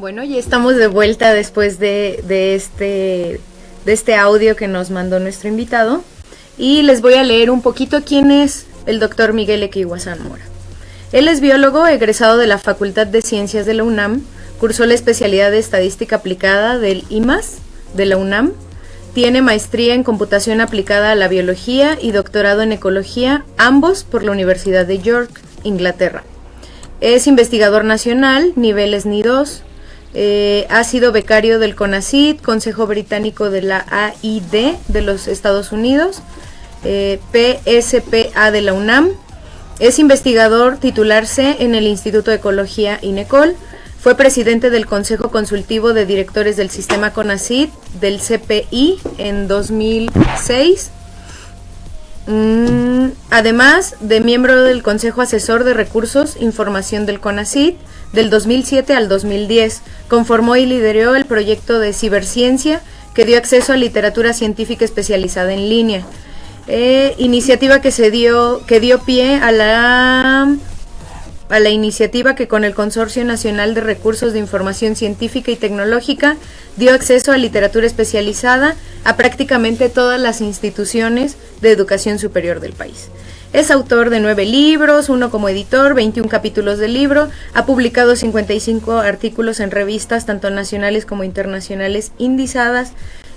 Bueno, ya estamos de vuelta después de este audio que nos mandó nuestro invitado, y les voy a leer un poquito quién es el doctor Miguel Equihua Zamora. Él es biólogo egresado de la Facultad de Ciencias de la UNAM, cursó la especialidad de Estadística Aplicada del IMAS de la UNAM, tiene maestría en Computación Aplicada a la Biología y doctorado en Ecología, ambos por la Universidad de York, Inglaterra. Es investigador nacional, nivel SNI 2, ha sido becario del CONACYT, Consejo Británico de la AID de los Estados Unidos, PSPA de la UNAM, es investigador titularse en el Instituto de Ecología INECOL, fue presidente del Consejo Consultivo de Directores del Sistema CONACYT del CPI en 2006, además de miembro del Consejo Asesor de Recursos Información del CONACYT del 2007 al 2010, conformó y lideró el proyecto de ciberciencia que dio acceso a literatura científica especializada en línea, iniciativa que dio pie a la iniciativa que con el Consorcio Nacional de Recursos de Información Científica y Tecnológica dio acceso a literatura especializada a prácticamente todas las instituciones de educación superior del país. Es autor de 9 libros, 1 como editor, 21 capítulos del libro, ha publicado 55 artículos en revistas tanto nacionales como internacionales indizadas,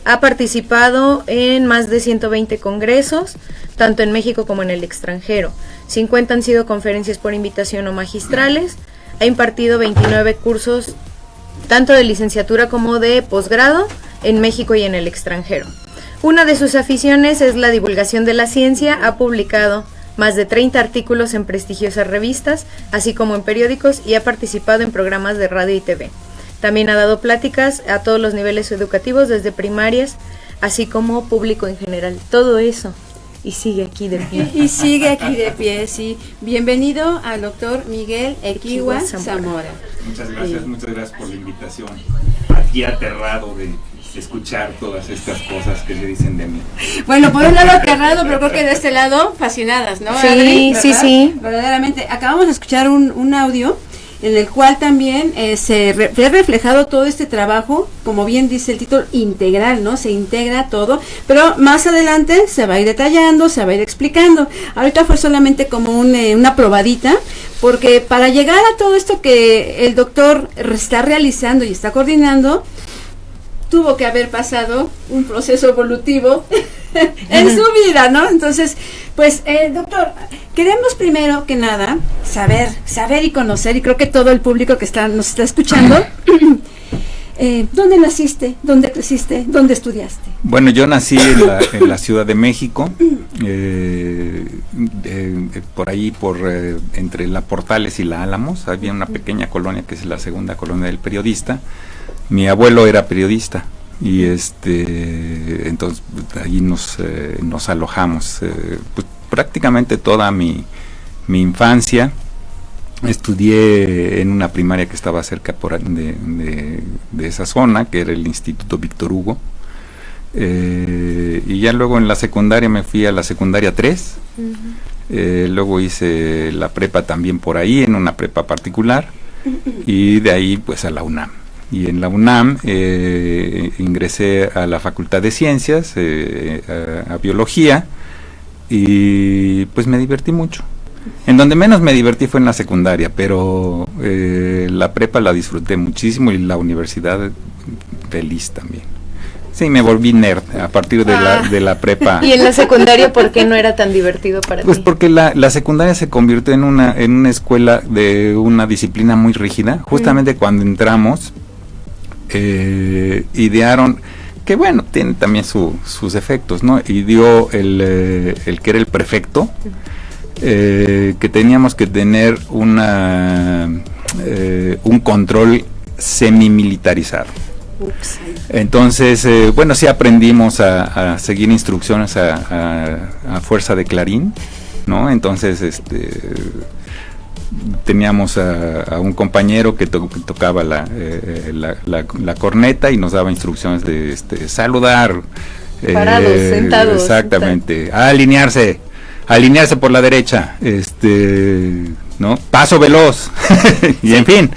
ha participado en más de 120 congresos, tanto en México como en el extranjero. 50 han sido conferencias por invitación o magistrales, ha impartido 29 cursos, tanto de licenciatura como de posgrado, en México y en el extranjero. Una de sus aficiones es la divulgación de la ciencia, ha publicado más de 30 artículos en prestigiosas revistas, así como en periódicos, y ha participado en programas de radio y TV. También ha dado pláticas a todos los niveles educativos, desde primarias, así como público en general. Todo eso. Y sigue aquí de pie. Y sigue aquí de pie, sí. Bienvenido al doctor Miguel Equihua Zamora. Muchas gracias por la invitación. Aquí aterrado de escuchar todas estas cosas que se dicen de mí. Bueno, por un lado aterrado, pero creo que de este lado fascinadas, ¿no? Sí, Adri, sí. Verdaderamente. Acabamos de escuchar un audio en el cual también se ve reflejado todo este trabajo, como bien dice el título, integral, ¿no? Se integra todo, pero más adelante se va a ir detallando, se va a ir explicando. Ahorita fue solamente como una probadita, porque para llegar a todo esto que el doctor está realizando y está coordinando, tuvo que haber pasado un proceso evolutivo en su vida, ¿no? Entonces, pues, doctor, queremos primero que nada saber y conocer, y creo que todo el público que nos está escuchando, ¿dónde naciste? ¿Dónde creciste? ¿Dónde estudiaste? Bueno, yo nací en la Ciudad de México, por ahí, entre la Portales y la Álamos, había una pequeña colonia que es la segunda colonia del periodista. Mi abuelo era periodista y entonces allí nos alojamos, pues prácticamente toda mi infancia. Estudié en una primaria que estaba cerca de esa zona, que era el Instituto Víctor Hugo, y ya luego en la secundaria me fui a la secundaria 3, luego hice la prepa también por ahí, en una prepa particular, y de ahí pues a la UNAM. Y en la UNAM ingresé a la Facultad de Ciencias, a Biología, y pues me divertí mucho. En donde menos me divertí fue en la secundaria, pero la prepa la disfruté muchísimo, y la universidad feliz también. Sí, me volví nerd a partir de la prepa. ¿Y en la secundaria por qué no era tan divertido para ti? Pues porque la secundaria se convirtió en una escuela de una disciplina muy rígida. Justamente cuando entramos, idearon, que bueno, tiene también sus efectos, ¿no? Y dio el que era el prefecto, que teníamos que tener un control semimilitarizado. Ups. Entonces, bueno, sí aprendimos a seguir instrucciones a fuerza de clarín, ¿no? Entonces, teníamos a un compañero que tocaba la corneta y nos daba instrucciones de saludar, parados, sentados, exactamente, alinearse por la derecha, ¿no? Paso veloz y en fin.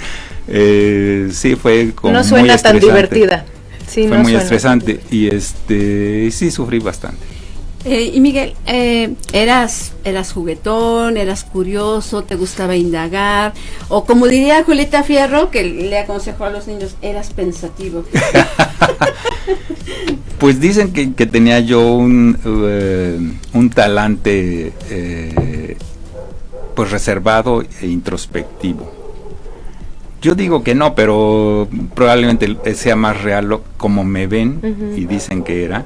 Sí, fue como no suena muy tan estresante. divertida. Sí, Fue no muy suena. estresante y sí sufrí bastante. Y Miguel, ¿eras juguetón, eras curioso, te gustaba indagar? O como diría Julieta Fierro, que le aconsejó a los niños, eras pensativo. Pues dicen que tenía yo un talante pues reservado e introspectivo. Yo digo que no, pero probablemente sea más real como me ven y dicen que era,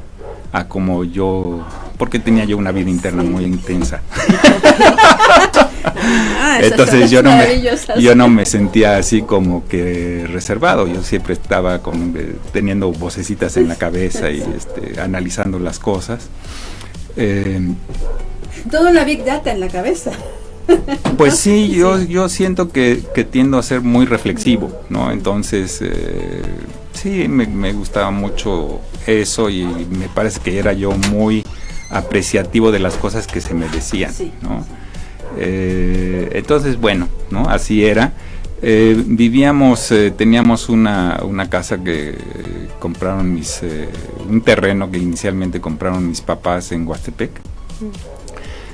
a como yo, porque tenía yo una vida interna muy intensa. Entonces yo no me sentía así como que reservado. Yo siempre estaba teniendo vocecitas en la cabeza y analizando las cosas. Toda una big data en la cabeza. Pues sí, yo siento que tiendo a ser muy reflexivo, ¿no? Entonces, sí, me gustaba mucho eso y me parece que era yo muy apreciativo de las cosas que se me decían, ¿no? Entonces, bueno, ¿no? Así era. Teníamos una casa que compraron un terreno que inicialmente compraron mis papás en Huastepec.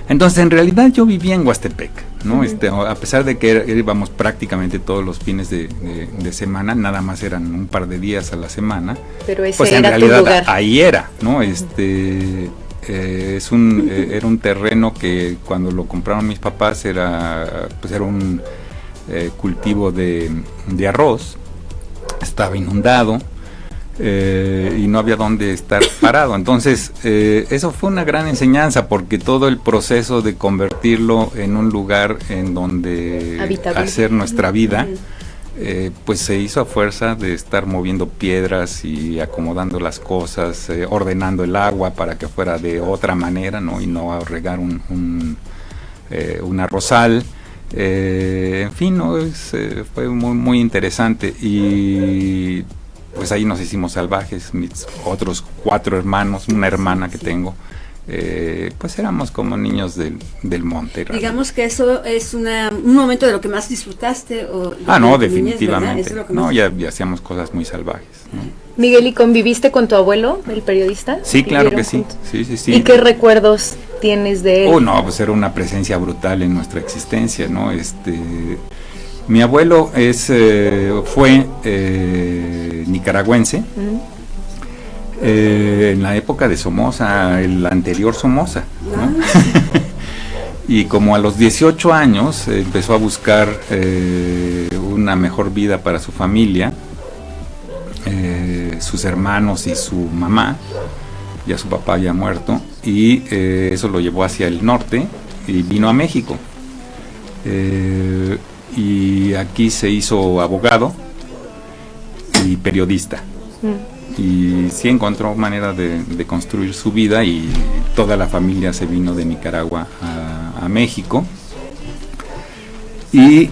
Entonces, en realidad yo vivía en Huastepec, ¿no? A pesar de que íbamos prácticamente todos los fines de semana, nada más eran un par de días a la semana. Pero ese pues era en realidad tu lugar. Ahí era, ¿no? Era un terreno que cuando lo compraron mis papás era un cultivo de arroz, estaba inundado. Y no había dónde estar parado. Entonces eso fue una gran enseñanza, porque todo el proceso de convertirlo en un lugar en donde habitable, hacer nuestra vida, pues se hizo a fuerza de estar moviendo piedras y acomodando las cosas, ordenando el agua para que fuera de otra manera, ¿no? Y no a regar un arrozal. En fin, ¿no? Fue muy, muy interesante. Y pues ahí nos hicimos salvajes, mis otros 4 hermanos, una hermana que tengo, pues éramos como niños del monte. Realmente. Digamos que eso es un momento de lo que más disfrutaste. No, definitivamente. Ya hacíamos cosas muy salvajes, ¿no? Miguel, ¿y conviviste con tu abuelo, el periodista? Sí, claro que sí. Sí. ¿Y qué recuerdos tienes de él? No, pues era una presencia brutal en nuestra existencia, ¿no? Mi abuelo fue nicaragüense, en la época de Somoza, el anterior Somoza, ¿no? Y como a los 18 años empezó a buscar una mejor vida para su familia, sus hermanos y su mamá, ya su papá había muerto, y eso lo llevó hacia el norte y vino a México. Y aquí se hizo abogado y periodista. Y sí encontró manera de construir su vida, y toda la familia se vino de Nicaragua a México. Y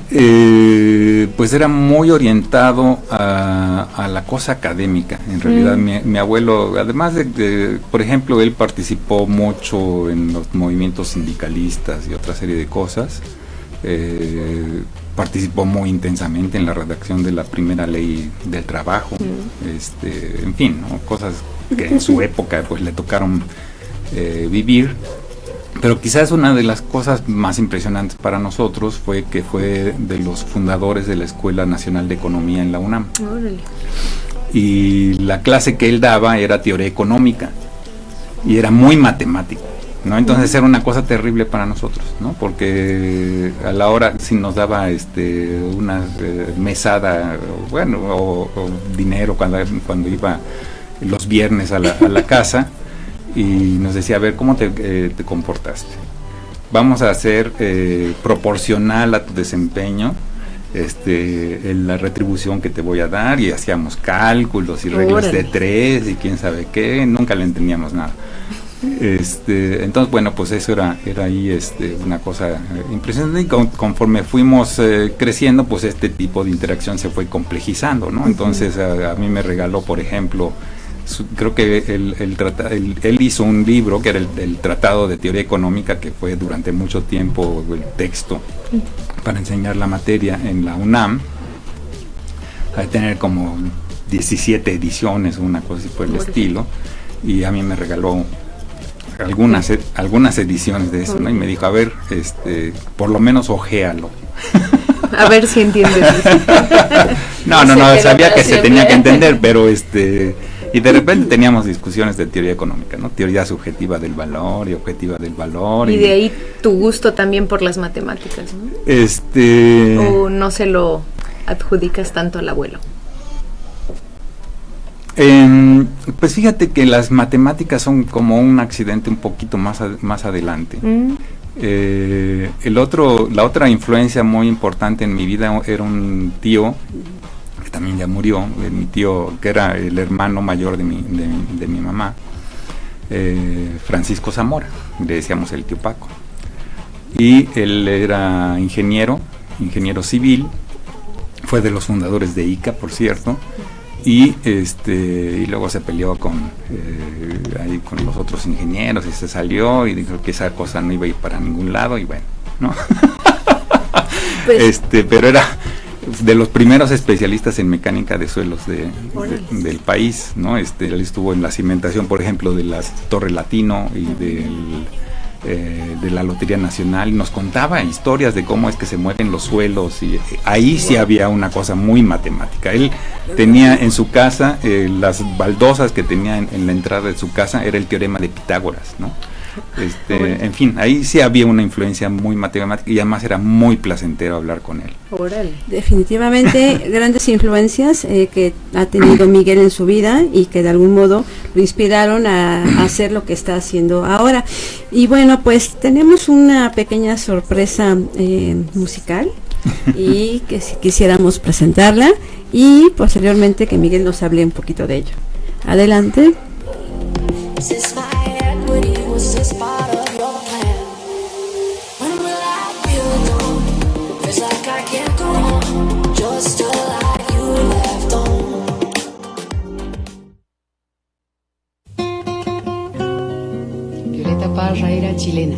pues era muy orientado a la cosa académica. En realidad mi abuelo, además de, por ejemplo, él participó mucho en los movimientos sindicalistas y otra serie de cosas. Participó muy intensamente en la redacción de la primera ley del trabajo, en fin, ¿no? Cosas que en su época pues le tocaron vivir. Pero quizás una de las cosas más impresionantes para nosotros fue que fue de los fundadores de la Escuela Nacional de Economía en la UNAM. Órale. Y la clase que él daba era teoría económica y era muy matemático, ¿no? Entonces era una cosa terrible para nosotros, ¿no? Porque a la hora si nos daba una mesada, bueno, o dinero cuando iba los viernes a la casa, y nos decía, a ver, ¿cómo te comportaste? Vamos a hacer proporcional a tu desempeño la retribución que te voy a dar, y hacíamos cálculos y reglas de 3 y quién sabe qué, nunca le entendíamos nada. Entonces, bueno, pues eso era ahí una cosa impresionante, y conforme fuimos creciendo, pues este tipo de interacción se fue complejizando, ¿no? Entonces a mí me regaló, por ejemplo, creo que él hizo un libro que era el Tratado de Teoría Económica, que fue durante mucho tiempo el texto para enseñar la materia en la UNAM. a tener como 17 ediciones o una cosa así por el estilo, y a mí me regaló algunas ediciones de eso, ¿no? Y me dijo, a ver, por lo menos ojéalo. A ver si entiendes. No, sabía que se tenía que entender, pero y de repente teníamos discusiones de teoría económica, ¿no? Teoría subjetiva del valor y objetiva del valor. Y de ahí tu gusto también por las matemáticas, ¿no? ¿O no se lo adjudicas tanto al abuelo? Pues fíjate que las matemáticas son como un accidente un poquito más adelante. La otra influencia muy importante en mi vida era un tío que también ya murió, mi tío que era el hermano mayor de mi mamá, Francisco Zamora, le decíamos el tío Paco, y él era ingeniero civil, fue de los fundadores de ICA, por cierto, y luego se peleó ahí con los otros ingenieros y se salió y dijo que esa cosa no iba a ir para ningún lado, y bueno, ¿no? Pues, pero era de los primeros especialistas en mecánica de suelos del país, ¿no? Él estuvo en la cimentación, por ejemplo, de la Torre Latino y de la Lotería Nacional, y nos contaba historias de cómo es que se mueven los suelos, y ahí sí había una cosa muy matemática. Él tenía en su casa, las baldosas que tenía en la entrada de su casa era el teorema de Pitágoras, ¿no? En fin, ahí sí había una influencia muy matemática, y además era muy placentero hablar con él. Definitivamente grandes influencias que ha tenido Miguel en su vida y que de algún modo lo inspiraron a hacer lo que está haciendo ahora. Y bueno, pues tenemos una pequeña sorpresa musical y que si quisiéramos presentarla y posteriormente que Miguel nos hable un poquito de ello. Adelante. Was this part of your plan? When will I feel alone? Feels like I can't go on, just a lie you left on. Violeta Parra era chilena.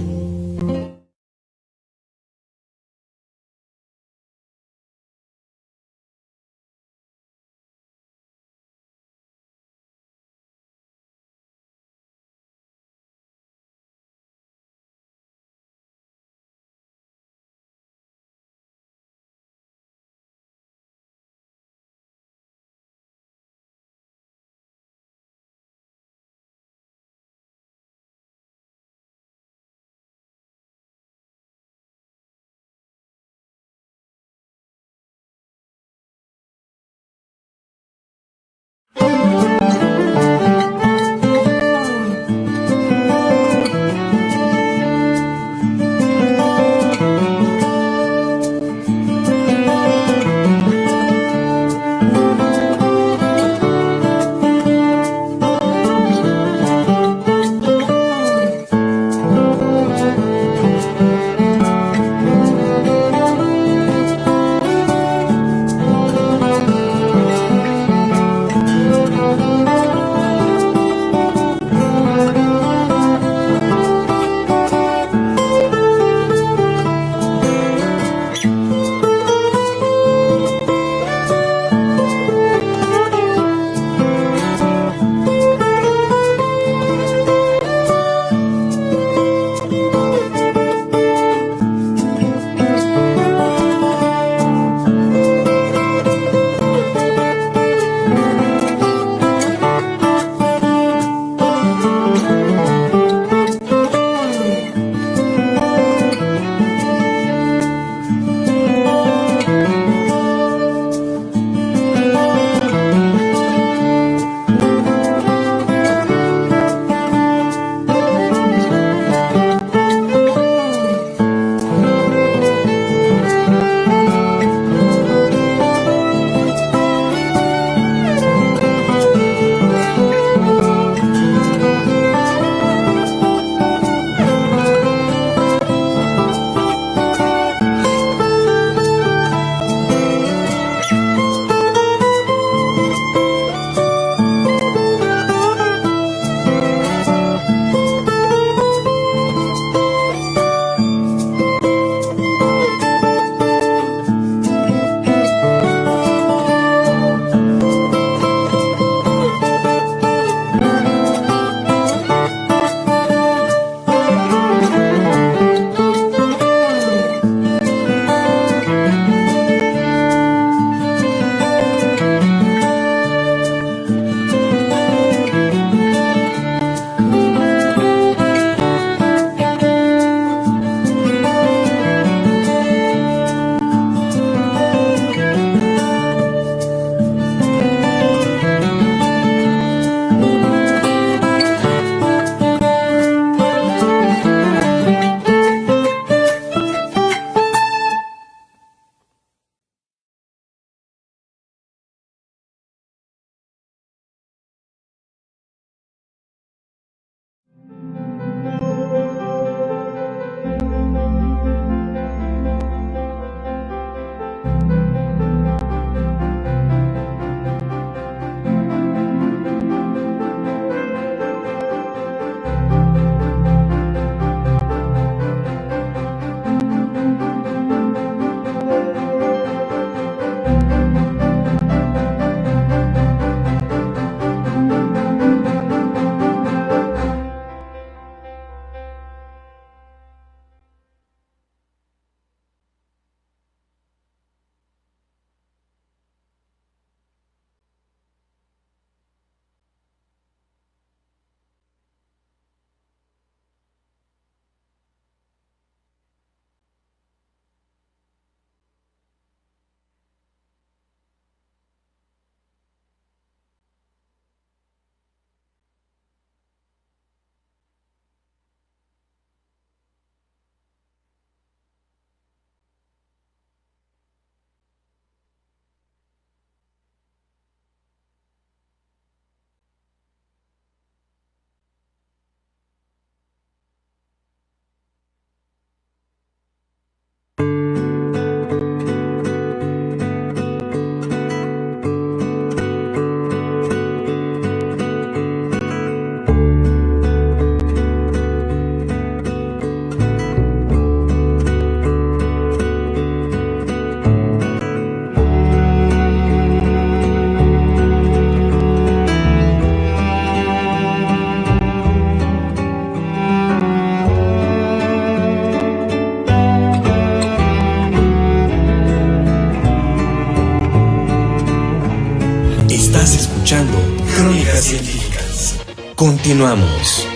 Estás escuchando Crónicas Científicas. Continuamos.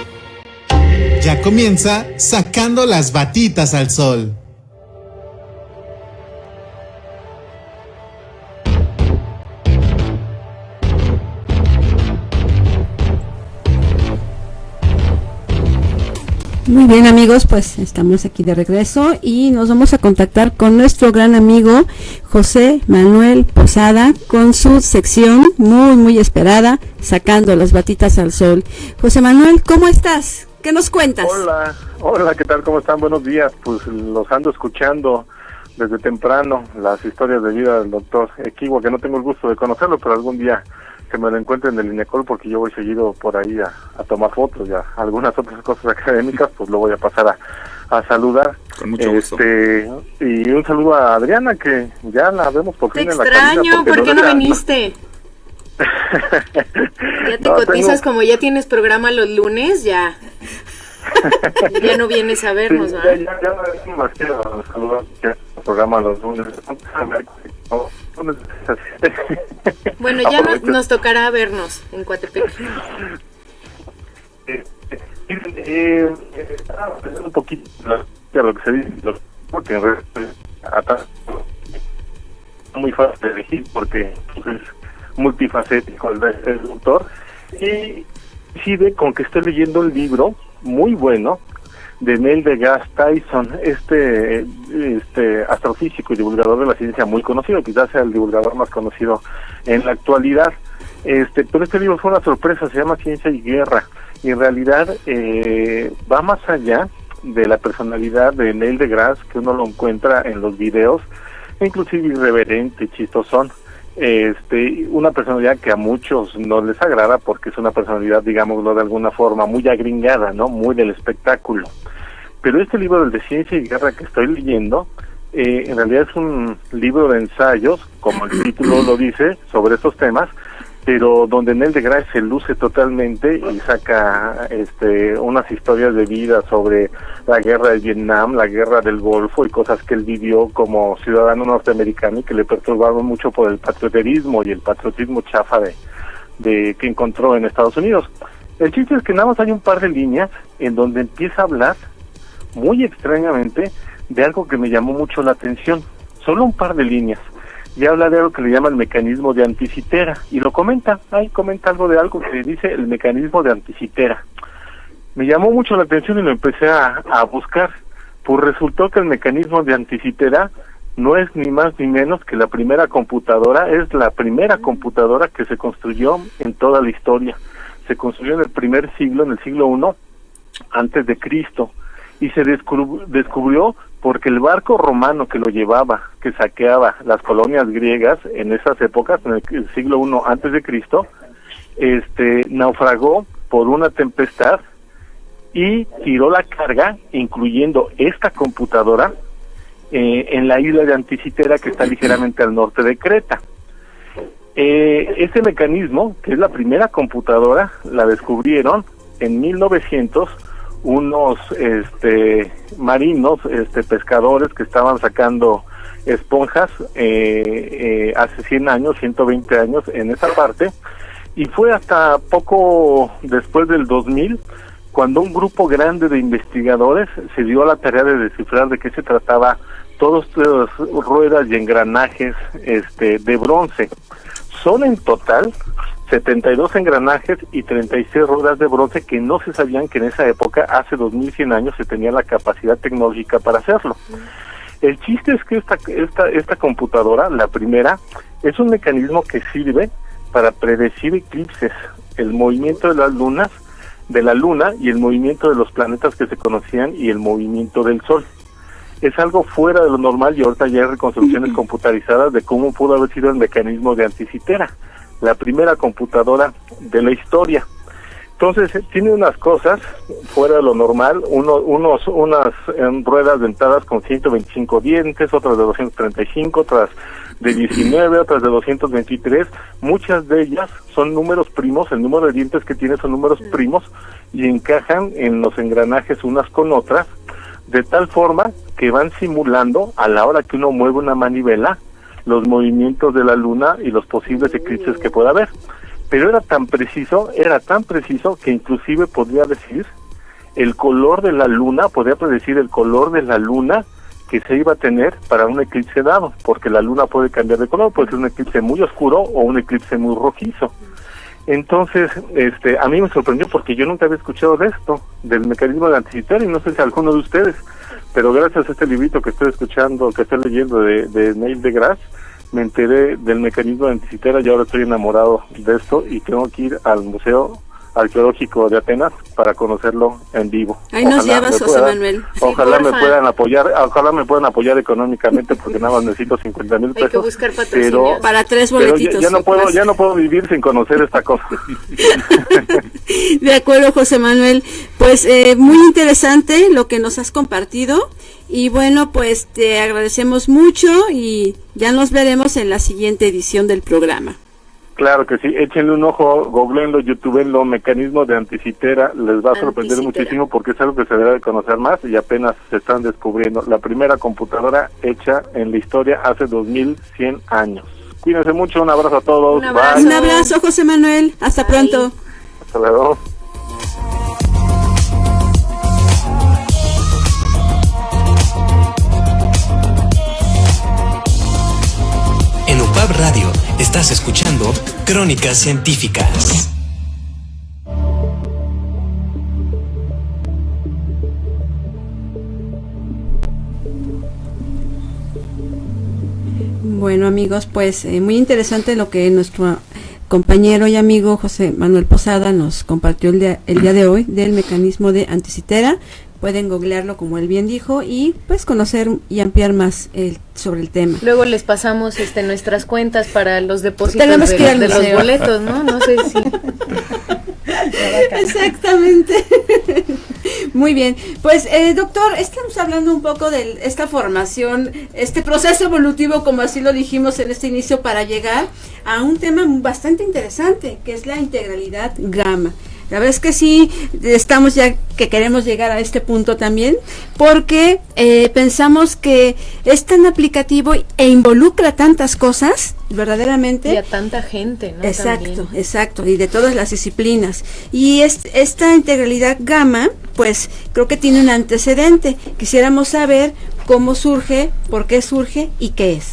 Ya comienza Sacando las Batitas al Sol. Muy bien, amigos, pues estamos aquí de regreso y nos vamos a contactar con nuestro gran amigo José Manuel Posada con su sección muy esperada, Sacando las Batitas al Sol. José Manuel, ¿cómo estás? ¿Qué nos cuentas? Hola, ¿qué tal? ¿Cómo están? Buenos días. Pues los ando escuchando desde temprano, las historias de vida del doctor Equigua, que no tengo el gusto de conocerlo, pero algún día que me lo encuentre en el INECOL, porque yo voy seguido por ahí a tomar fotos y a algunas otras cosas académicas, pues lo voy a pasar a saludar. Con mucho gusto. Y un saludo a Adriana, que ya la vemos por fin en la cabina. Te extraño, ¿por qué no viniste? Ya te cotizas, como ya tienes programa los lunes, ya no vienes a vernos, sí, ¿verdad? Ya no más quiero saludar el programa los lunes. Bueno, ya nos tocará vernos en Coatepec. Un poquito de lo que se dice, porque en realidad es muy fácil de elegir, porque es multifacético el doctor, y coincide con que estoy leyendo un libro muy bueno de Neil deGrasse Tyson, este astrofísico y divulgador de la ciencia muy conocido, quizás sea el divulgador más conocido en la actualidad. Pero este libro fue una sorpresa, se llama Ciencia y Guerra, y en realidad va más allá de la personalidad de Neil deGrasse, que uno lo encuentra en los videos, inclusive irreverente, chistosón. Una personalidad que a muchos no les agrada porque es una personalidad, digámoslo de alguna forma, muy agringada, ¿no? Muy del espectáculo. Pero este libro, el de Ciencia y Guerra que estoy leyendo, en realidad es un libro de ensayos, como el título lo dice, sobre estos temas, pero donde Neil deGrasse se luce totalmente y saca unas historias de vida sobre la guerra de Vietnam, la guerra del Golfo y cosas que él vivió como ciudadano norteamericano y que le perturbaron mucho por el patrioterismo y el patriotismo chafa de que encontró en Estados Unidos. El chiste es que nada más hay un par de líneas en donde empieza a hablar muy extrañamente de algo que me llamó mucho la atención, solo un par de líneas. Y habla de algo que le llama el mecanismo de Anticitera, y lo comenta algo de algo que dice el mecanismo de Anticitera. Me llamó mucho la atención y lo empecé a buscar, pues resultó que el mecanismo de Anticitera no es ni más ni menos que la primera computadora, es la primera computadora que se construyó en toda la historia. Se construyó en el primer siglo, en el siglo I, antes de Cristo, y se descubrió porque el barco romano que lo llevaba, que saqueaba las colonias griegas en esas épocas, en el siglo I antes de Cristo, naufragó por una tempestad y tiró la carga, incluyendo esta computadora, en la isla de Anticitera, que está ligeramente al norte de Creta. Este mecanismo, que es la primera computadora, la descubrieron en 1900 unos marinos, pescadores que estaban sacando esponjas hace 100 años, 120 años en esa parte, y fue hasta poco después del 2000 cuando un grupo grande de investigadores se dio a la tarea de descifrar de qué se trataba todas las ruedas y engranajes de bronce. Son en total 72 engranajes y 36 ruedas de bronce que no se sabían que en esa época, hace 2100 años, se tenía la capacidad tecnológica para hacerlo. El chiste es que esta computadora, la primera, es un mecanismo que sirve para predecir eclipses, el movimiento de la luna y el movimiento de los planetas que se conocían y el movimiento del sol. Es algo fuera de lo normal y ahorita ya hay reconstrucciones computarizadas de cómo pudo haber sido el mecanismo de Anticitera, la primera computadora de la historia. Entonces tiene unas cosas fuera de lo normal, unas ruedas dentadas con 125 dientes, otras de 235, otras de 19, otras de 223, muchas de ellas son números primos, el número de dientes que tiene son números primos y encajan en los engranajes unas con otras, de tal forma que van simulando a la hora que uno mueve una manivela los movimientos de la luna y los posibles eclipses que pueda haber. Pero era tan preciso que inclusive podría decir el color de la luna, podría predecir el color de la luna que se iba a tener para un eclipse dado, porque la luna puede cambiar de color, puede ser un eclipse muy oscuro o un eclipse muy rojizo. Entonces, a mí me sorprendió porque yo nunca había escuchado de esto, del mecanismo de Anticitera, y no sé si alguno de ustedes, pero gracias a este librito que estoy escuchando, que estoy leyendo de Neil deGrasse, me enteré del mecanismo de Anticitera y ahora estoy enamorado de esto y tengo que ir al Museo Arqueológico de Atenas para conocerlo en vivo. Ahí nos llevas, José Manuel. Ojalá me puedan apoyar económicamente porque nada más necesito 50,000 pesos. Hay que buscar patrocinio. Pero para 3 boletitos. Ya no puedo vivir sin conocer esta cosa. De acuerdo, José Manuel. Pues muy interesante lo que nos has compartido y bueno, pues te agradecemos mucho y ya nos veremos en la siguiente edición del programa. Claro que sí, échenle un ojo, googleenlo, youtubenlo, mecanismo de Anticitera, les va a sorprender muchísimo porque es algo que se debe de conocer más y apenas se están descubriendo. La primera computadora hecha en la historia hace 2100 años. Cuídense mucho, un abrazo a todos. Un abrazo, José Manuel, hasta pronto. Hasta luego. En UPAB Radio estás escuchando Crónicas Científicas. Bueno, amigos, pues muy interesante lo que nuestro compañero y amigo José Manuel Posada nos compartió el día de hoy del mecanismo de Anticitera. Pueden googlearlo como él bien dijo y pues conocer y ampliar más sobre el tema. Luego les pasamos nuestras cuentas para los depósitos Tenemos que ir al de los museo. boletos, ¿no? No sé si... Exactamente. Muy bien. Pues, doctor, estamos hablando un poco de esta formación, este proceso evolutivo, como así lo dijimos en este inicio, para llegar a un tema bastante interesante, que es la integralidad gamma. La verdad es que sí, estamos ya que queremos llegar a este punto también, porque pensamos que es tan aplicativo e involucra tantas cosas, verdaderamente. Y a tanta gente, ¿no? Exacto, También. exacto, y de todas las disciplinas. Y esta integralidad gamma, pues creo que tiene un antecedente. Quisiéramos saber cómo surge, por qué surge y qué es.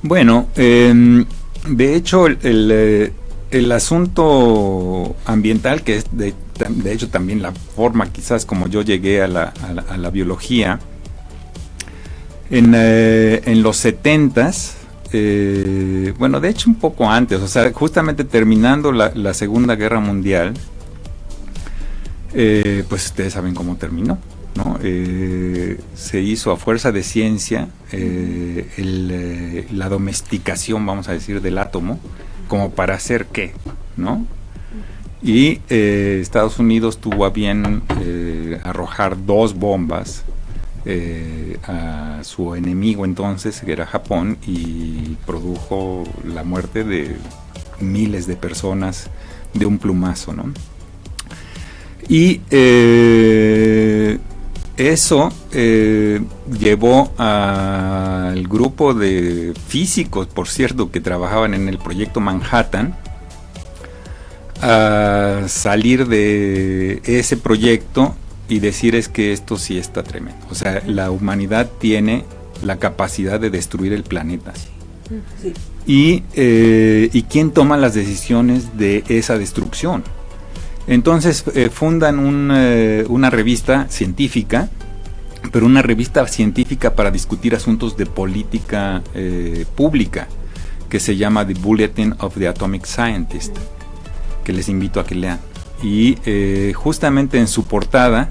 Bueno, de hecho, el asunto ambiental, que es de hecho también la forma quizás como yo llegué a la biología, en los 70s, bueno, de hecho un poco antes, o sea, justamente terminando la Segunda Guerra Mundial, pues ustedes saben cómo terminó, ¿no? Se hizo a fuerza de ciencia la domesticación, vamos a decir, del átomo, como para hacer qué, ¿no? Y Estados Unidos tuvo a bien arrojar 2 bombas a su enemigo entonces, que era Japón, y produjo la muerte de miles de personas de un plumazo, ¿no? Y eso llevó al grupo de físicos, por cierto, que trabajaban en el proyecto Manhattan, a salir de ese proyecto y decir es que esto sí está tremendo. O sea, la humanidad tiene la capacidad de destruir el planeta. Sí. Y quién toma las decisiones de esa destrucción. Entonces fundan una revista científica, pero una revista científica para discutir asuntos de política pública, que se llama The Bulletin of the Atomic Scientist, que les invito a que lean. Y justamente en su portada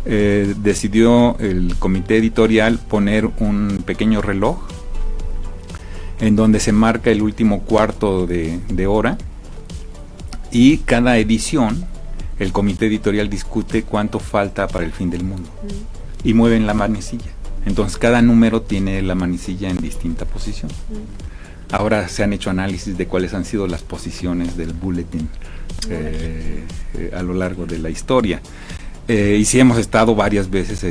decidió el comité editorial poner un pequeño reloj en donde se marca el último cuarto de hora, y cada edición el comité editorial discute cuánto falta para el fin del mundo y mueven la manecilla. Entonces cada número tiene la manecilla en distinta posición. Ahora se han hecho análisis de cuáles han sido las posiciones del bulletin a lo largo de la historia. Y sí hemos estado varias veces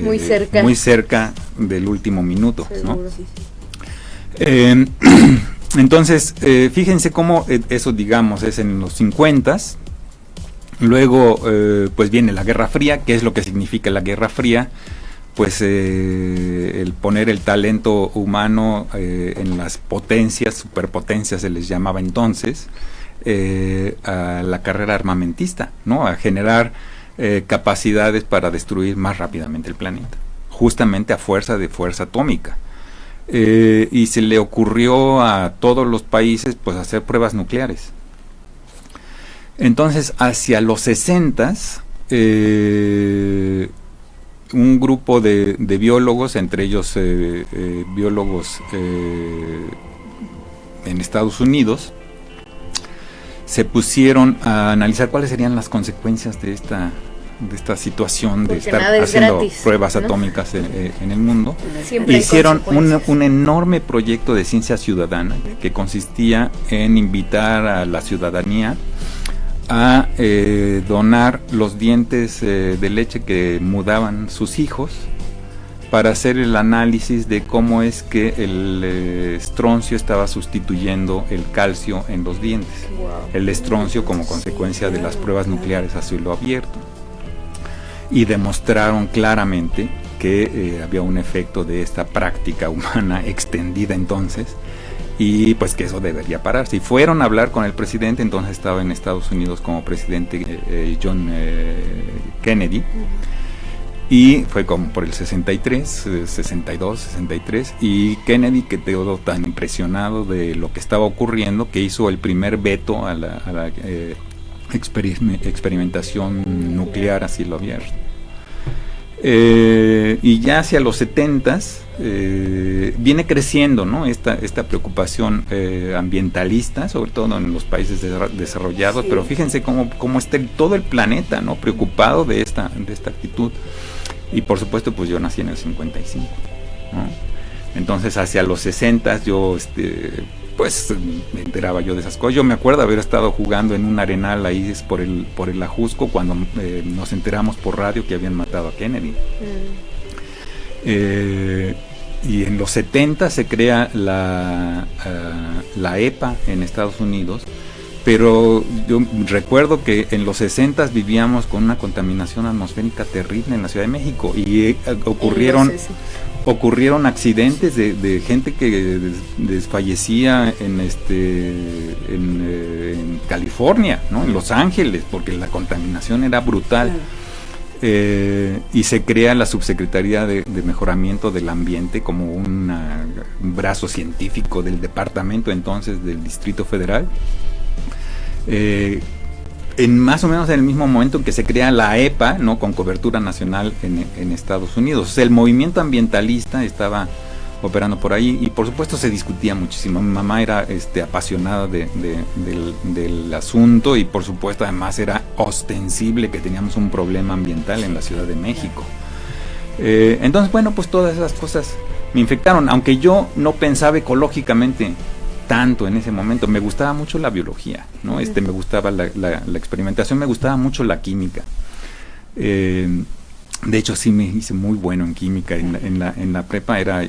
muy cerca del último minuto, ¿no? Sí, sí. Entonces, fíjense cómo eso, digamos, es en los 50s. Luego, pues viene la Guerra Fría. ¿Qué es lo que significa la Guerra Fría? Pues el poner el talento humano en las potencias, superpotencias se les llamaba entonces, a la carrera armamentista, ¿no? A generar capacidades para destruir más rápidamente el planeta, justamente a fuerza de fuerza atómica. Y se le ocurrió a todos los países pues hacer pruebas nucleares. Entonces, hacia los 60s, un grupo de biólogos, entre ellos biólogos en Estados Unidos, se pusieron a analizar cuáles serían las consecuencias de esta situación de Porque estar haciendo pruebas atómicas en el mundo. Hicieron un enorme proyecto de ciencia ciudadana que consistía en invitar a la ciudadanía a donar los dientes de leche que mudaban sus hijos para hacer el análisis de cómo es que el estroncio estaba sustituyendo el calcio en los dientes. El estroncio como consecuencia de las pruebas nucleares a cielo abierto. Y demostraron claramente que había un efecto de esta práctica humana extendida entonces, y pues que eso debería pararse. Y fueron a hablar con el presidente, entonces estaba en Estados Unidos como presidente John Kennedy, y fue como por el 63, 62, 63, y Kennedy quedó tan impresionado de lo que estaba ocurriendo que hizo el primer veto a la experimentación nuclear a cielo abierto. Y ya hacia los 70s viene creciendo, ¿no? esta preocupación ambientalista, sobre todo en los países desarrollados, sí. Pero fíjense cómo está todo el planeta, ¿no? Preocupado de esta actitud. Y por supuesto, pues yo nací en el 55, ¿no? Entonces hacia los 60s yo pues me enteraba yo de esas cosas. Yo me acuerdo haber estado jugando en un arenal ahí por el Ajusco cuando nos enteramos por radio que habían matado a Kennedy. Y en los 70 se crea la EPA en Estados Unidos, pero yo recuerdo que en los 60 vivíamos con una contaminación atmosférica terrible en la Ciudad de México y ocurrieron accidentes de gente que desfallecía en California, ¿no? En Los Ángeles, porque la contaminación era brutal. Y se crea la Subsecretaría de Mejoramiento del Ambiente como un brazo científico del departamento entonces del Distrito Federal. En más o menos en el mismo momento en que se crea la EPA, ¿no? Con cobertura nacional en Estados Unidos. O sea, el movimiento ambientalista estaba operando por ahí y por supuesto se discutía muchísimo. Mi mamá era apasionada del asunto y por supuesto además era ostensible que teníamos un problema ambiental en la Ciudad de México. Entonces, bueno, pues todas esas cosas me infectaron, aunque yo no pensaba ecológicamente tanto en ese momento. Me gustaba mucho la biología, ¿no? Me gustaba la experimentación, me gustaba mucho la química. De hecho, sí me hice muy bueno en química. En la prepa era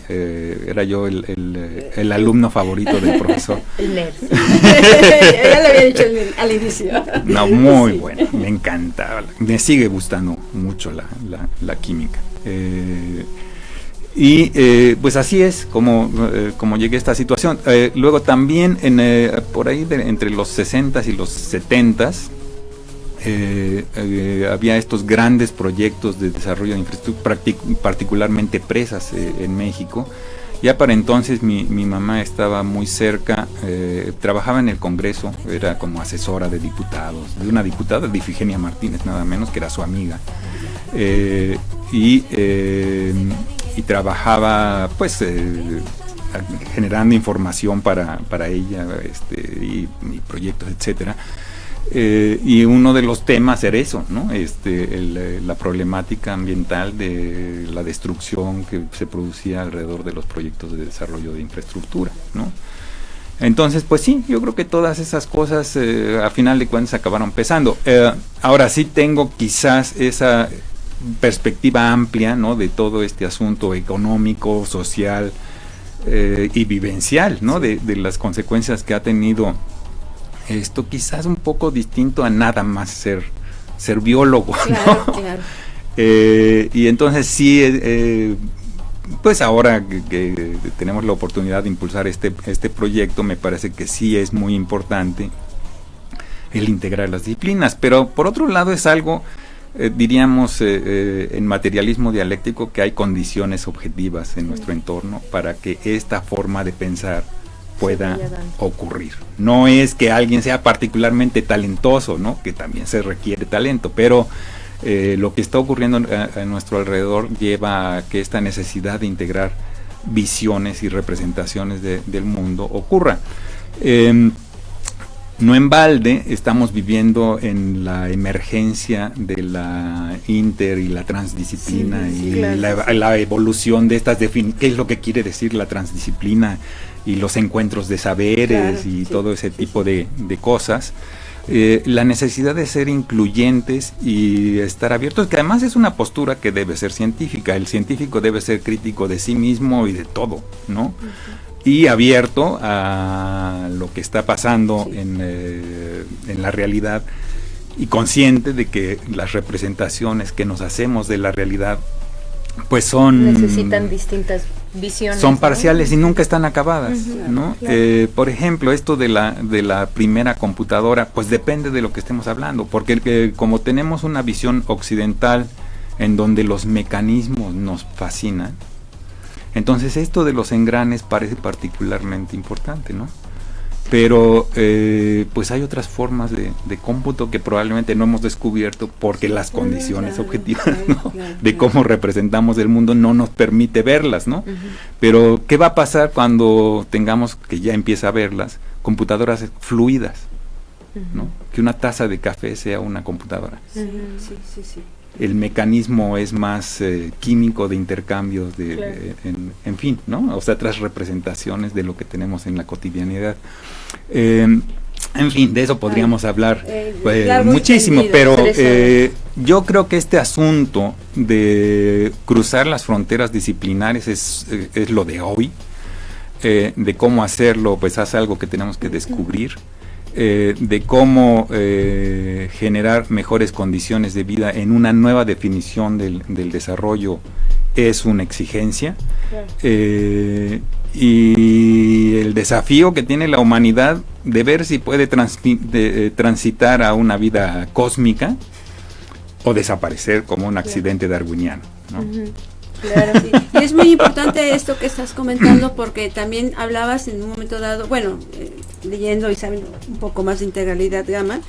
yo el alumno favorito del profesor. El nerd. Ya lo había dicho al inicio. No, muy bueno, me encantaba. Me sigue gustando mucho la química. Pues así es como llegué a esta situación. Luego también por ahí entre los 60s y los 70s había estos grandes proyectos de desarrollo de infraestructura, particularmente presas en México. Ya para entonces mi mamá estaba muy cerca, trabajaba en el Congreso, era como asesora de diputados, de una diputada, de Ifigenia Martínez, nada menos, que era su amiga. Y trabajaba pues generando información para ella y proyectos, etcétera. Y uno de los temas era eso, ¿no? La problemática ambiental de la destrucción que se producía alrededor de los proyectos de desarrollo de infraestructura, ¿no? Entonces, pues sí, yo creo que todas esas cosas a final de cuentas acabaron pesando. Ahora sí tengo quizás esa perspectiva amplia, ¿no? De todo este asunto económico, social, y vivencial, ¿no? De las consecuencias que ha tenido esto, quizás un poco distinto a nada más ser biólogo, Claro, ¿no? claro. Y entonces sí, pues ahora que tenemos la oportunidad de impulsar este proyecto, me parece que sí es muy importante el integrar las disciplinas, pero por otro lado es algo, diríamos, en materialismo dialéctico, que hay condiciones objetivas en nuestro entorno para que esta forma de pensar pueda ocurrir. No es que alguien sea particularmente talentoso, ¿no? Que también se requiere talento, pero lo que está ocurriendo a nuestro alrededor lleva a que esta necesidad de integrar visiones y representaciones del mundo ocurra. No en balde estamos viviendo en la emergencia de la inter y la transdisciplina, Sí, y claro. la evolución de estas qué es lo que quiere decir la transdisciplina y los encuentros de saberes, Claro, y sí, todo ese sí, tipo de cosas. La necesidad de ser incluyentes y estar abiertos, que además es una postura que debe ser científica. El científico debe ser crítico de sí mismo y de todo, ¿no? Y abierto a lo que está pasando en la realidad, y consciente de que las representaciones que nos hacemos de la realidad pues necesitan distintas visiones, son ¿no? parciales y nunca están acabadas, ¿no? Claro. Por ejemplo, esto de la primera computadora, pues depende de lo que estemos hablando, porque como tenemos una visión occidental en donde los mecanismos nos fascinan, entonces esto de los engranes parece particularmente importante, ¿no? Pero pues hay otras formas de cómputo que probablemente no hemos descubierto, porque las condiciones Claro, objetivas, claro, ¿no? claro, de claro. cómo representamos el mundo no nos permite verlas, ¿no? Pero ¿qué va a pasar cuando tengamos, que ya empieza a verlas, computadoras fluidas, ¿no? Que una taza de café sea una computadora. Sí. El mecanismo es más químico, de intercambios, Claro. en fin, ¿no? O sea, otras representaciones de lo que tenemos en la cotidianidad. En fin, de eso podríamos hablar largo y muchísimo, tendido. pero 3 horas. yo creo que este asunto de cruzar las fronteras disciplinares es lo de hoy. De cómo hacerlo, pues es algo que tenemos que descubrir. De cómo generar mejores condiciones de vida en una nueva definición del desarrollo es una exigencia. Y el desafío que tiene la humanidad de ver si puede transitar a una vida cósmica o desaparecer como un accidente darwiniano, ¿no? Claro, sí. Y es muy importante esto que estás comentando, porque también hablabas en un momento dado, bueno, leyendo y sabiendo un poco más de integralidad gamma,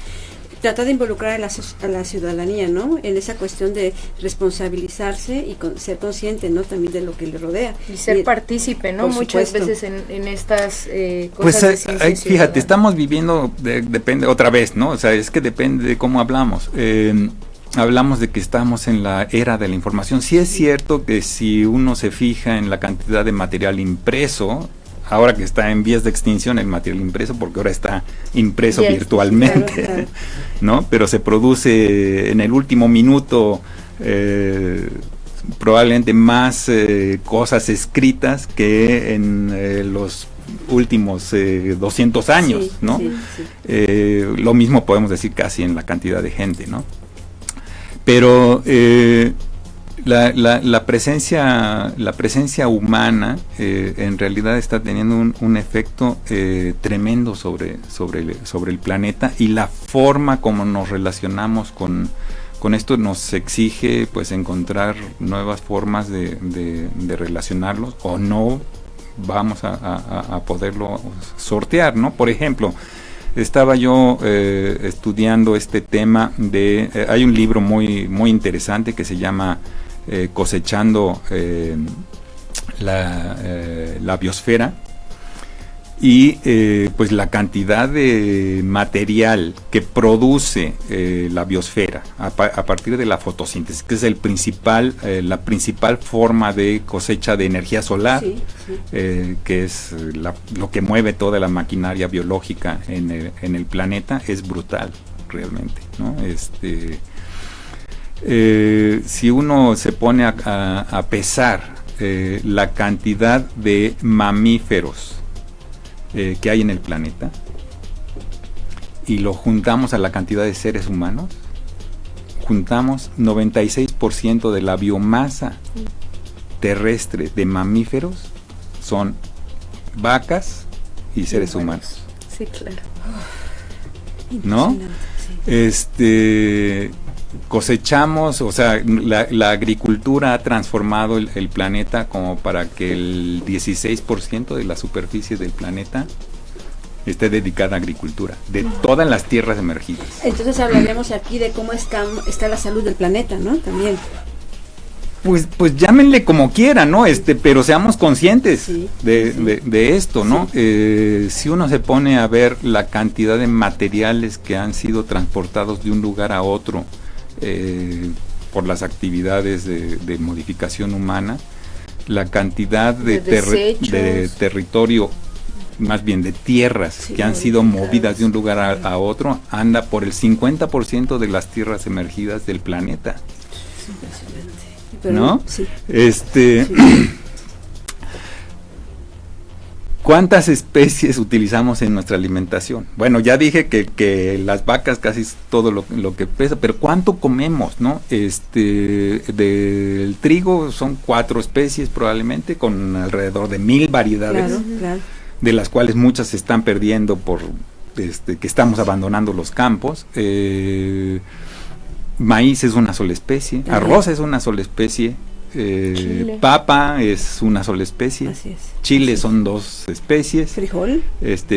trata de involucrar a la ciudadanía, ¿no? En esa cuestión de responsabilizarse y ser consciente, ¿no? También de lo que le rodea. Y ser partícipe, ¿no? Por Muchas supuesto. veces en estas cosas Pues de ciencia fíjate, ciudadana. estamos viviendo, depende otra vez, ¿no? O sea, es que depende de cómo hablamos. Hablamos de que estamos en la era de la información. Sí es cierto que si uno se fija en la cantidad de material impreso, ahora que está en vías de extinción el material impreso, porque ahora está impreso Yes, virtualmente, claro. ¿no? Pero se produce en el último minuto probablemente más cosas escritas que en los últimos 200 años, Sí, ¿no? sí, sí. Lo mismo podemos decir casi en la cantidad de gente, ¿no? Pero la presencia humana en realidad está teniendo un efecto tremendo sobre el planeta, y la forma como nos relacionamos con esto nos exige pues encontrar nuevas formas de relacionarlos, o no vamos a poderlo sortear, ¿no? Por ejemplo, estaba yo estudiando este tema hay un libro muy interesante que se llama Cosechando la biosfera, y pues la cantidad de material que produce la biosfera a partir de la fotosíntesis, que es la principal forma de cosecha de energía solar, Sí, sí. que es lo que mueve toda la maquinaria biológica en el planeta, es brutal realmente, ¿no? Si uno se pone a pesar la cantidad de mamíferos que hay en el planeta y lo juntamos a la cantidad de seres humanos, juntamos 96% de la biomasa terrestre de mamíferos son vacas y seres humanos. Sí, claro. ¿No? Cosechamos, o sea, la agricultura ha transformado el planeta como para que el 16% de la superficie del planeta esté dedicada a agricultura, de todas las tierras emergidas. Entonces hablaremos aquí de cómo está la salud del planeta, ¿no? También. Pues llámenle como quieran, ¿no? Pero seamos conscientes de esto, ¿no? Sí. Si uno se pone a ver la cantidad de materiales que han sido transportados de un lugar a otro por las actividades de modificación humana, la cantidad de territorio, más bien de tierras que han sido movidas de un lugar a otro, anda por el 50% de las tierras emergidas del planeta. Pero, ¿no? Sí. ¿Cuántas especies utilizamos en nuestra alimentación? Bueno, ya dije que las vacas casi es todo lo que pesa, pero ¿cuánto comemos, no? Del trigo son 4 especies probablemente, con alrededor de 1000 variedades, Claro. de las cuales muchas se están perdiendo por que estamos abandonando los campos. Maíz es una sola especie, arroz es una sola especie, papa es una sola especie, Así es. chile son 2 especies, Frijol.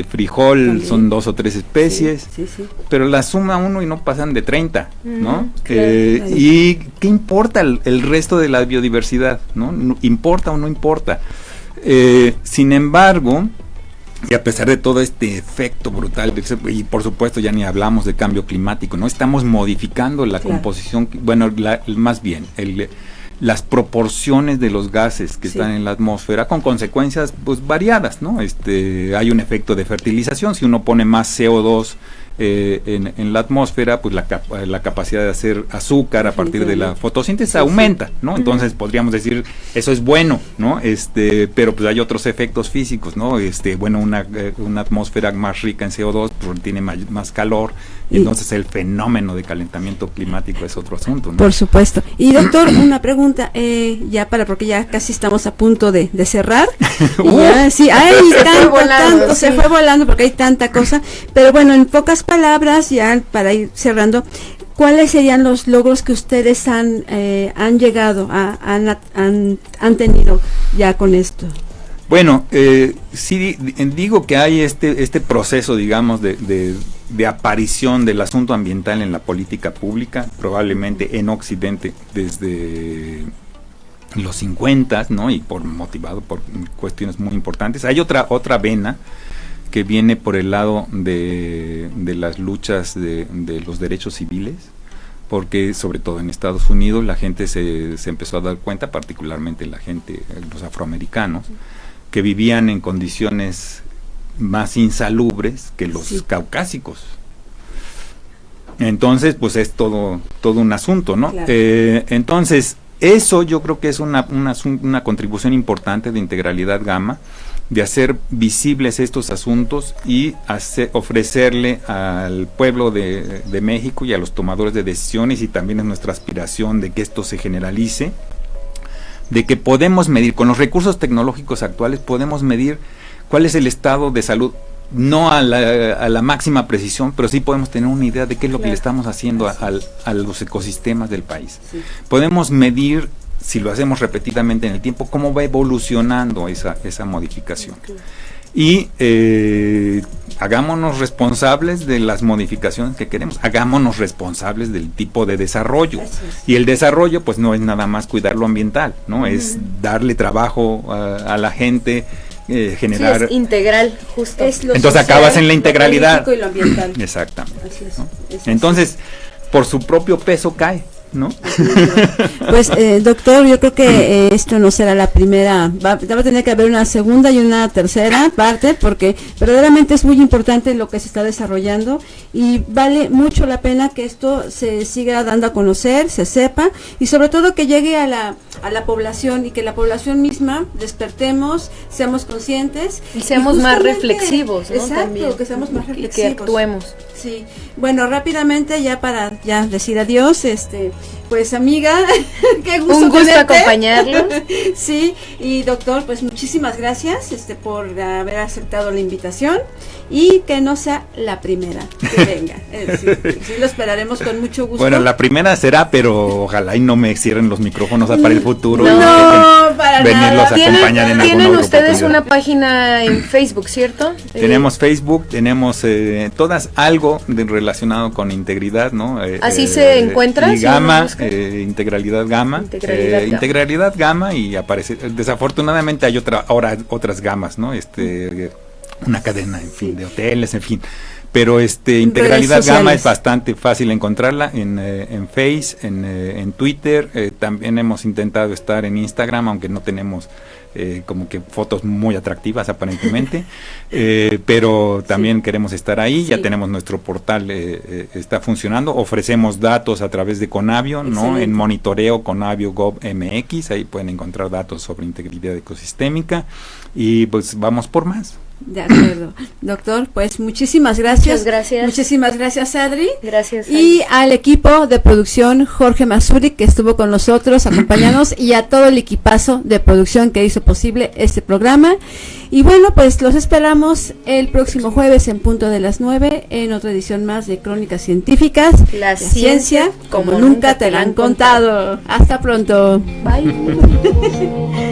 Frijol También. son 2 o 3 especies, Sí. pero la suma uno y no pasan de 30, ¿no? Claro. ¿Y qué importa el resto de la biodiversidad, ¿no? ¿Importa o no importa? Sin embargo, y a pesar de todo este efecto brutal, y por supuesto ya ni hablamos de cambio climático, ¿no? Estamos modificando la composición, bueno, más bien, las proporciones de los gases que están en la atmósfera, con consecuencias pues variadas, ¿no? Hay un efecto de fertilización. Si uno pone más CO2 en la atmósfera, pues la capacidad de hacer azúcar a partir de la fotosíntesis aumenta, ¿no? Entonces podríamos decir, eso es bueno, ¿no? Pero pues hay otros efectos físicos, ¿no? Bueno, una atmósfera más rica en CO2 pues, tiene más calor, y entonces el fenómeno de calentamiento climático es otro asunto, ¿no? Por supuesto. Y doctor, una pregunta, porque ya casi estamos a punto de cerrar. Sí, se fue volando porque hay tanta cosa, pero bueno, en pocas palabras, ya para ir cerrando, ¿cuáles serían los logros que ustedes han llegado han tenido ya con esto? Bueno, sí digo que hay este proceso, digamos, de aparición del asunto ambiental en la política pública, probablemente en Occidente desde los 50, ¿no? Y motivado por cuestiones muy importantes. Hay otra vena que viene por el lado de las luchas de los derechos civiles, porque sobre todo en Estados Unidos la gente se empezó a dar cuenta, particularmente los afroamericanos, que vivían en condiciones más insalubres que los caucásicos. Entonces, pues es todo un asunto, ¿no? Claro. Entonces, eso yo creo que es una contribución importante de Integralidad Gamma, de hacer visibles estos asuntos y ofrecerle al pueblo de México y a los tomadores de decisiones, y también es nuestra aspiración de que esto se generalice, de que podemos medir, con los recursos tecnológicos actuales, podemos medir cuál es el estado de salud, no a la máxima precisión, pero sí podemos tener una idea de qué es lo que le estamos haciendo a los ecosistemas del país. Sí. Podemos medir, si lo hacemos repetidamente en el tiempo, cómo va evolucionando esa modificación. Y hagámonos responsables de las modificaciones que queremos, hagámonos responsables del tipo de desarrollo. Y el desarrollo pues no es nada más cuidar lo ambiental, ¿no? Es darle trabajo a la gente, generar... Sí, es integral, justo. Entonces social, acabas en la integralidad. Lo y lo ambiental. Exactamente. Así es, ¿no? Entonces, por su propio peso cae. ¿no? Pues, doctor, yo creo que esto no será la primera, va a tener que haber una segunda y una tercera parte, porque verdaderamente es muy importante lo que se está desarrollando y vale mucho la pena que esto se siga dando a conocer, se sepa y sobre todo que llegue a la población y que la población misma despertemos, seamos conscientes y seamos más reflexivos, ¿no? Exacto, También. que seamos más reflexivos. Y que actuemos. Sí, bueno, rápidamente ya para ya decir adiós, pues amiga, qué gusto un gusto tenerte. acompañarlos. Sí, y doctor, pues muchísimas gracias por haber aceptado la invitación y que no sea la primera que venga. Sí, lo esperaremos con mucho gusto. Bueno, la primera será, pero ojalá y no me cierren los micrófonos para el futuro. No, para venirlos nada. a acompañar en alguna Tienen otra ustedes oportunidad. una página en Facebook, ¿cierto? Tenemos Facebook, tenemos todas algo relacionado con integridad, ¿no? Así se encuentra. Y si Gama, uno busca. integralidad Gama. Integralidad Gama. Integralidad Gama y aparece. Desafortunadamente hay ahora otras gamas, ¿no? Una cadena, en fin, de hoteles, en fin. Pero integralidad Gama es bastante fácil encontrarla en Face, en Twitter. También hemos intentado estar en Instagram, aunque no tenemos como que fotos muy atractivas aparentemente, pero también queremos estar ahí. Ya tenemos nuestro portal, está funcionando, ofrecemos datos a través de Conavio, ¿no? En monitoreo Conavio Gov MX, ahí pueden encontrar datos sobre integridad ecosistémica y pues vamos por más. De acuerdo, doctor, pues muchísimas gracias. Muchas gracias. Muchísimas gracias, Adri. Gracias. Y al equipo de producción Jorge Mazuri, que estuvo con nosotros acompañándonos, y a todo el equipazo de producción que hizo posible este programa. Y bueno, pues los esperamos el próximo jueves en punto de las 9 en otra edición más de Crónicas Científicas. La ciencia como nunca te la han contado. Hasta pronto. Bye.